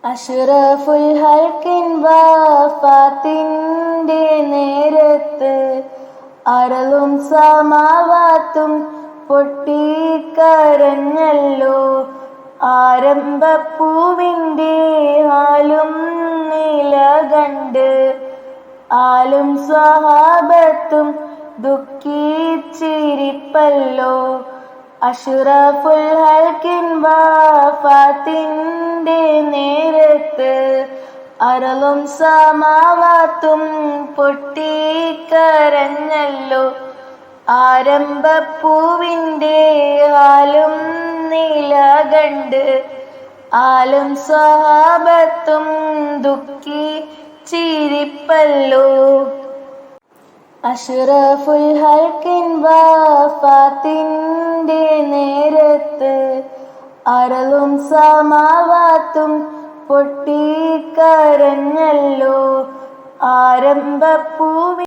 അഷ്റഫുൽ ഹൽക്കിൻ വഫാത്തിന്റെ നേരത്ത് അറളും സമാവാത്തും പൊട്ടിക്കരഞ്ഞല്ലോ. ആരംഭപ്പൂവിൻ്റെ ഹാലും നില കണ്ട് ആലും സ്വഹാബത്തും ദുഃഖിച്ചിരിപ്പല്ലോ. അഷ്റഫുൽ ഹൽക്കിൻ വഫാത്തിന്റെ നേരത്ത് അറളും സമാവാത്തും പൊട്ടിക്കരഞ്ഞല്ലോ. ആരംഭപ്പൂവിൻ്റെ ഹാലും നില കണ്ട് ആലും സ്വഹാബത്തും ദുഃഖിച്ചിരിപ്പല്ലോ. അഷ്റഫുൽ ഹൽക്കിൻ വഫാത്തിന്റെ നേരത്ത് അറളും സമാവാത്തും പൊട്ടിക്കരഞ്ഞല്ലോ. ആരംഭപ്പൂവിൻ